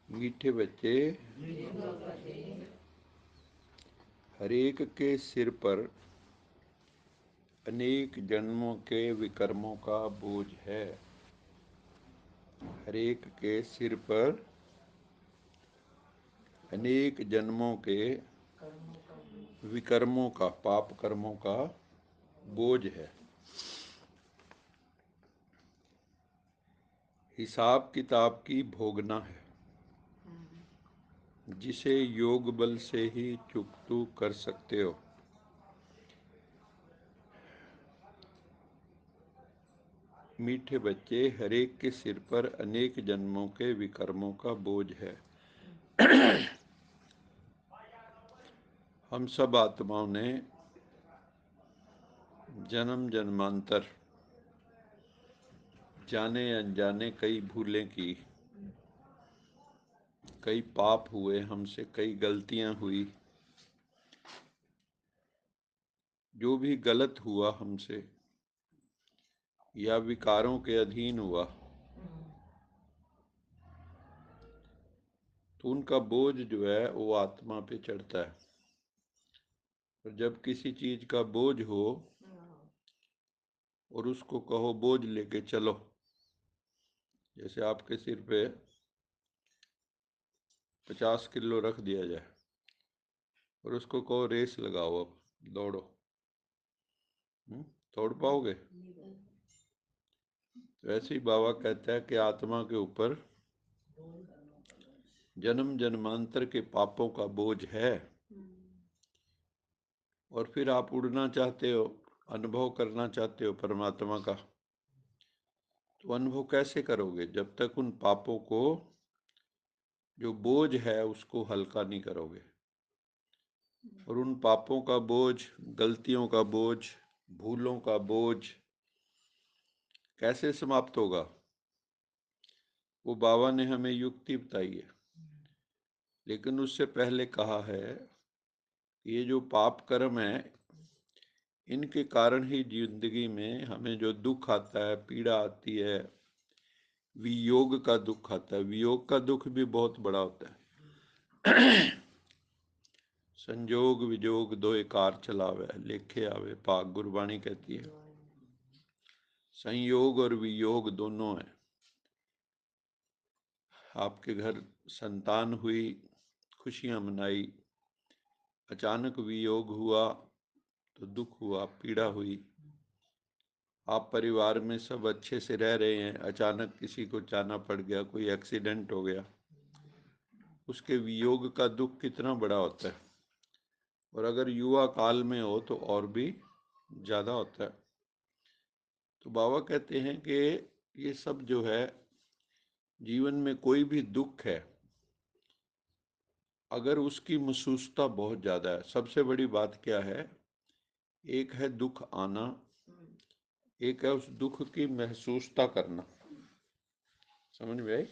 मीठे बच्चे हरेक के सिर पर अनेक जन्मों के विकर्मों का बोझ है। हरेक के सिर पर अनेक जन्मों के विकर्मों का, पाप कर्मों का बोझ है। हिसाब किताब की भोगना है, जिसे योग बल से ही चुकतू कर सकते हो। मीठे बच्चे हरेक के सिर पर अनेक जन्मों के विकर्मों का बोझ है। हम सब आत्माओं ने जन्म जन्मांतर जाने अनजाने कई भूलें की, कई पाप हुए हमसे, कई गलतियां हुई। जो भी गलत हुआ हमसे या विकारों के अधीन हुआ, तो उनका बोझ जो है वो आत्मा पे चढ़ता है। और जब किसी चीज का बोझ हो और उसको कहो बोझ लेके चलो, जैसे आपके सिर पे 50 किलो रख दिया जाए और उसको कहो रेस लगाओ, अब दौड़ो, दौड़ पाओगे? वैसे ही बाबा कहता है कि आत्मा के ऊपर जन्म जन्मांतर के पापों का बोझ है। और फिर आप उड़ना चाहते हो, अनुभव करना चाहते हो परमात्मा का, तो अनुभव कैसे करोगे जब तक उन पापों को, जो बोझ है, उसको हल्का नहीं करोगे। और उन पापों का बोझ, गलतियों का बोझ, भूलों का बोझ कैसे समाप्त होगा? वो बाबा ने हमें युक्ति बताई है, लेकिन उससे पहले कहा है ये जो पाप कर्म है, इनके कारण ही जिंदगी में हमें जो दुख आता है, पीड़ा आती है, वियोग का दुख आता है। वियोग का दुख भी बहुत बड़ा होता है। संजोग विजोग दोए कार चलावे, लेखे आवे पाग, गुरबाणी कहती है। संयोग और वियोग दोनों है। आपके घर संतान हुई, खुशियां मनाई, अचानक वियोग हुआ तो दुख हुआ, पीड़ा हुई। आप परिवार में सब अच्छे से रह रहे हैं, अचानक किसी को जाना पड़ गया, कोई एक्सीडेंट हो गया, उसके वियोग का दुख कितना बड़ा होता है। और अगर युवा काल में हो तो और भी ज़्यादा होता है। तो बाबा कहते हैं कि ये सब जो है, जीवन में कोई भी दुख है, अगर उसकी महसूसता बहुत ज़्यादा है, सबसे बड़ी बात क्या है, एक है दुख आना, एक है उस दुख की महसूसता करना। समझ में आई?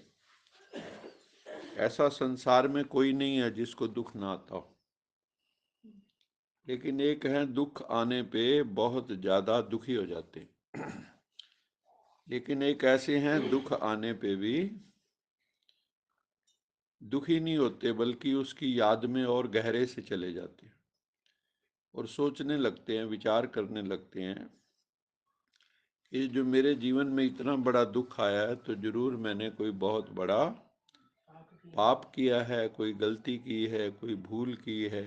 ऐसा संसार में कोई नहीं है जिसको दुख ना आता हो, लेकिन एक है दुख आने पे बहुत ज़्यादा दुखी हो जाते हैं। लेकिन एक ऐसे हैं दुख आने पे भी दुखी नहीं होते, बल्कि उसकी याद में और गहरे से चले जाते हैं और सोचने लगते हैं, विचार करने लगते हैं कि जो मेरे जीवन में इतना बड़ा दुख आया है, तो जरूर मैंने कोई बहुत बड़ा पाप किया है, कोई गलती की है, कोई भूल की है,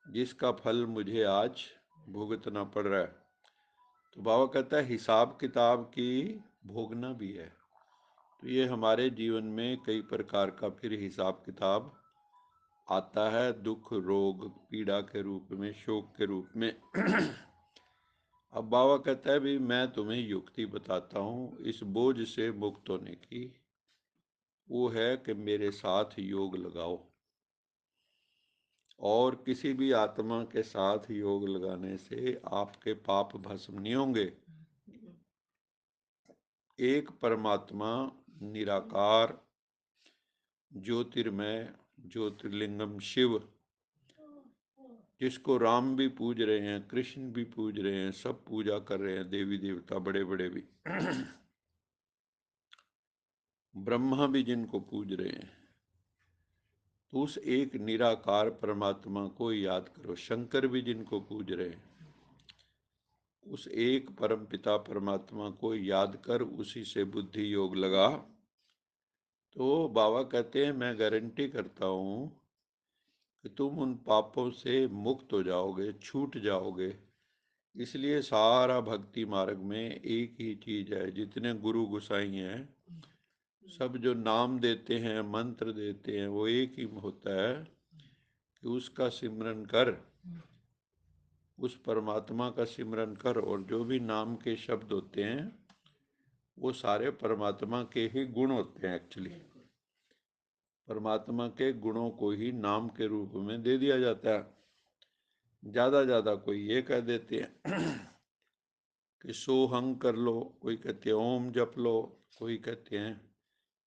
जिसका फल मुझे आज भुगतना पड़ रहा है। तो बाबा कहता है हिसाब किताब की भोगना भी है। तो ये हमारे जीवन में कई प्रकार का फिर हिसाब किताब आता है, दुख, रोग, पीड़ा के रूप में, शोक के रूप में। अब बाबा कहता है भी मैं तुम्हें युक्ति बताता हूँ इस बोझ से मुक्त होने की। वो है कि मेरे साथ योग लगाओ। और किसी भी आत्मा के साथ योग लगाने से आपके पाप भस्म नहीं होंगे। एक परमात्मा निराकार ज्योतिर्मय ज्योतिर्लिंगम शिव, जिसको राम भी पूज रहे हैं, कृष्ण भी पूज रहे हैं, सब पूजा कर रहे हैं, देवी देवता बड़े बड़े भी, ब्रह्मा भी जिनको पूज रहे हैं, तो उस एक निराकार परमात्मा को याद करो। शंकर भी जिनको पूज रहे हैं, उस एक परम पिता परमात्मा को याद कर उसी से बुद्धि योग लगा। तो बाबा कहते हैं मैं गारंटी करता हूँ कि तुम उन पापों से मुक्त हो जाओगे, छूट जाओगे। इसलिए सारा भक्ति मार्ग में एक ही चीज है। जितने गुरु गुसाई हैं, सब जो नाम देते हैं, मंत्र देते हैं, वो एक ही होता है कि उसका सिमरन कर, उस परमात्मा का सिमरन कर। और जो भी नाम के शब्द होते हैं वो सारे परमात्मा के ही गुण होते हैं। एक्चुअली परमात्मा के गुणों को ही नाम के रूप में दे दिया जाता है। ज़्यादा कोई ये कह देते हैं कि सोहंग कर लो, कोई कहते हैं ओम जप लो, कोई कहते हैं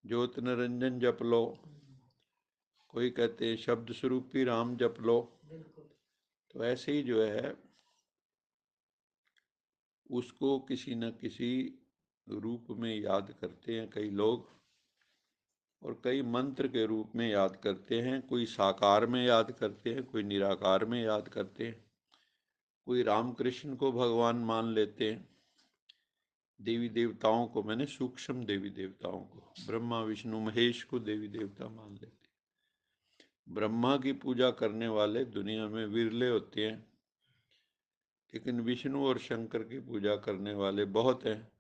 ज्योत निरंजन जप लो, कोई कहते हैं शब्द स्वरूपी राम जप लो। तो ऐसे ही जो है उसको किसी न किसी रूप में याद करते हैं कई लोग, और कई मंत्र के रूप में याद करते हैं। कोई साकार में याद करते हैं, कोई निराकार में याद करते हैं, कोई रामकृष्ण को भगवान मान लेते हैं। देवी देवताओं को, मैंने सूक्ष्म देवी देवताओं को, ब्रह्मा विष्णु महेश को देवी देवता मान लेते हैं। ब्रह्मा की पूजा करने वाले दुनिया में विरले होते हैं, लेकिन विष्णु और शंकर की पूजा करने वाले बहुत हैं।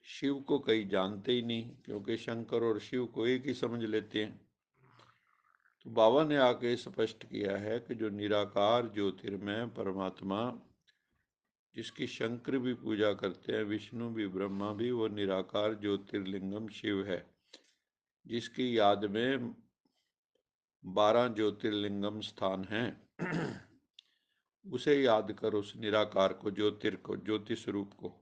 शिव को कई जानते ही नहीं, क्योंकि शंकर और शिव को एक ही समझ लेते हैं। तो बाबा ने आके स्पष्ट किया है कि जो निराकार ज्योतिर्मय परमात्मा, जिसकी शंकर भी पूजा करते हैं, विष्णु भी, ब्रह्मा भी, वो निराकार ज्योतिर्लिंगम शिव है, जिसकी याद में 12 ज्योतिर्लिंगम स्थान हैं। उसे याद करो, उस निराकार को, ज्योति स्वरूप को।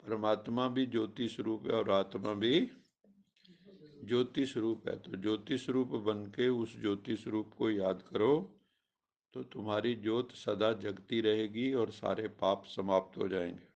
परमात्मा भी ज्योति स्वरूप है और आत्मा भी ज्योति स्वरूप है। तो ज्योति स्वरूप बन के उस ज्योति स्वरूप को याद करो, तो तुम्हारी ज्योत सदा जगती रहेगी और सारे पाप समाप्त हो जाएंगे।